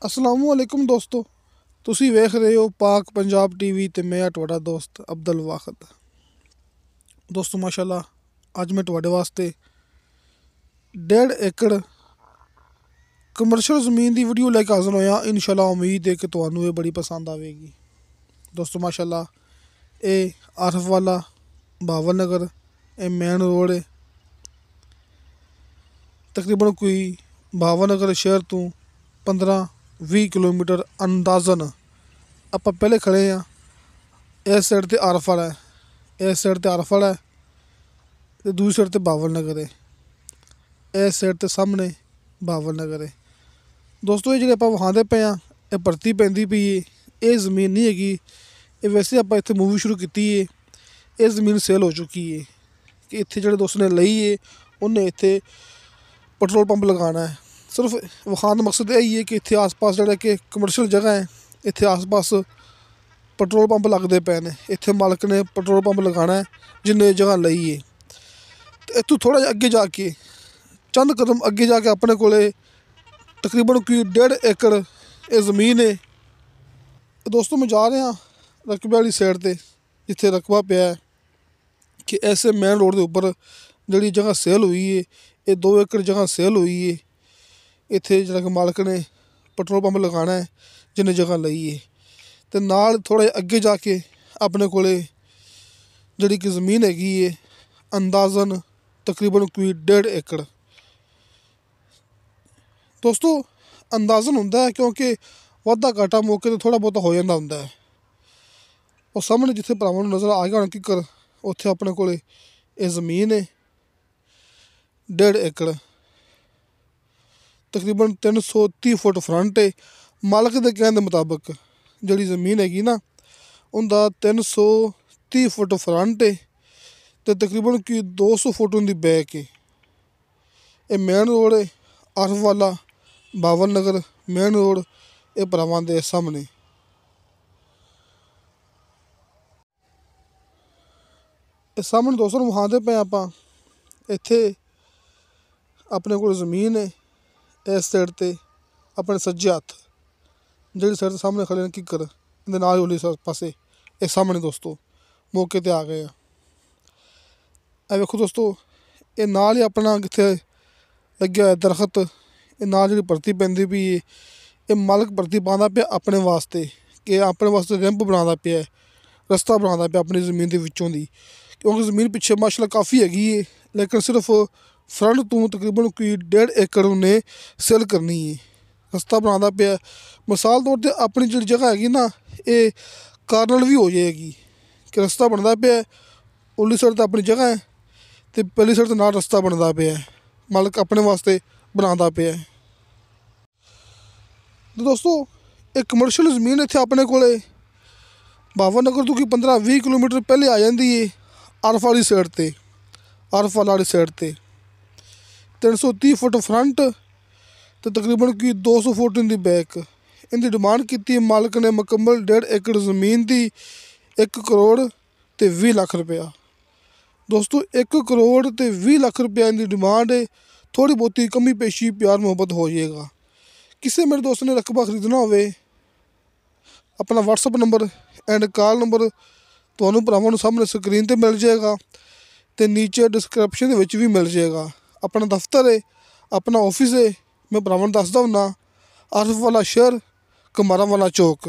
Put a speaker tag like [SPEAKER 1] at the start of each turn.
[SPEAKER 1] असलामुअलैकुम दोस्तों, तुसी वेख रहे हो पाक पंजाब टीवी ते मैं तुहाडा दोस्त अब्दुल वाहिद। दोस्तों माशाल्लाह अज मैं तुहाडे वास्ते 1.5 एकड़ कमरशल ज़मीन की वीडियो लैके हाज़र होया। इंशाल्लाह उम्मीद है कि तुहानू ये बड़ी पसंद आवेगी। दोस्तों माशाल्लाह ये आरफ वाला बावन नगर ये मेन रोड है। तकरीबन कोई बावन नगर शहर तो 15-20 किलोमीटर अंदाज़न आप पहले खड़े हाँ। इस साइड ते आरफ वाला है, इस साइड ते आरफ वाला है ते दूसरी साइड ते बावन नगर है। इस साइड ते सामने बावन नगर है। दोस्तों ये जी आप विखाते पे हाँ ये भर्ती पैंदी पई है। ये ज़मीन नहीं हैगी, ये वैसे आप इत्थे मूवी शुरू की है। ये ज़मीन सेल हो चुकी है कि इत्थे जिहड़े दोस्त ने लई है उन्हें इत्थे पेट्रोल पंप लगाना है। सिर्फ विखाने का मकसद यही है कि इत्थे आस पास जिहड़ा कि कमर्शियल जगह है, इत्थे आस पास पेट्रोल पंप लगते पे ने। इत्थे मालक ने पेट्रोल पंप लगाना है जिन्हें जगह लई है। तो इत्थों थोड़ा जिहा अगे जाके चंद कदम अगे जाके अपने कोले तकरीबन कोई 1.5 एकड़ ये ज़मीन है। तो दोस्तों मैं जा रहा रकबे वाली साइड ते जिथे रकबा पिया है कि ऐसे मेन रोड के उपर जी जगह सेल हुई है, ये 2 एकड़ जगह सेल हुई है। इत्थे जिहड़ा कि मालक ने पेट्रोल पंप लगाना है जिन्हें जगह लई है। तो नाल थोड़ा अगे जाके अपने कोले जिहड़ी कि ज़मीन हैगी है अंदाज़न तकरीबन कोई 1.5 एकड़। दोस्तों अंदाज़न हुंदा है क्योंकि वाधा घाटा मौके तो थोड़ा बहुत हो जाता हुंदा है। और सामने जिथे भरावां नूं नज़र आ गया होना किकर उत्थे अपने कोले ये ज़मीन है 1.5 एकड़ तकरीबन 330 फुट फ्रंट है। मालक के कहने के मुताबिक जी ज़मीन हैगी ना उनका 330 फुट फ्रंट है तो तकरीबन कोई 200 फुट उनकी बैक है। ये मेन रोड है आरफ वाला बावन नगर मेन रोड ये भरावां दे सामने। ये सामने दोस्तों विखाते पे आपां इत्थे अपने कोल ज़मीन है। इस साइड ते अपने सज्जे हत्थ जिहड़ी साइड सामने खड़े ने किकर इहदे नाल उरली पासे ये सामने दोस्तों मौके ते आ गए हैं। ए वेखो दोस्तों ये नाल ही अपना कित्थे लग्या होया दरखत, ये नाल जिहड़ी भर्ती पैंदी पई है ये मालक भर्ती पांदा पिया अपने वास्ते कि अपने वास्ते रैंप बनांदा पिया है, रस्ता बनांदा पिया अपनी ज़मीन दे विचों दी। क्योंकि ज़मीन पिछे माशाल्लाह काफ़ी हैगी है लेकिन सिर्फ फ्रंट तो तकरीबन कोई 1.5 एकड़ उन्हें सेल करनी है। रस्ता बनांदा पिया मिसाल तौर पर अपनी जी जगह हैगी ना ये कार्नल भी हो जाएगी कि रस्ता बनता पिया उरली साइड तो अपनी जगह है तो पहली साइड तो नाल रस्ता बनता पिया मालक अपने वास्ते बनांदा पिया। तो दोस्तों एक कमर्शियल ज़मीन इत्थे अपने कोले बावन नगर तो कोई 15-20 किलोमीटर पहले आ जाती है आरफ वाली साइड ते, आरफ वाली साइड ते 330 फुट फ्रंट तो तकरीबन कोई 200 फुट इनकी बैक। इनकी डिमांड की मालक ने मुकम्मल 1.5 एकड़ ज़मीन की 1 करोड़ ते 20 लाख रुपया। दोस्तों 1 करोड़ ते 20 लाख रुपया इनकी डिमांड है। थोड़ी बहुती कमी पेशी प्यार मुहब्बत हो जाएगा। किसी मेरे दोस्त ने रकबा खरीदना हो अपना WhatsApp number and call number तुहानू भरावां नूं सामने स्क्रीन ते मिल जाएगा तो नीचे डिस्क्रिप्शन भी मिल जाएगा। अपना दफ्तर है, अपना ऑफिस है, मैं भरावां नूं दसदा हुन्ना आरफ वाला शहर कमारा वाला चौक।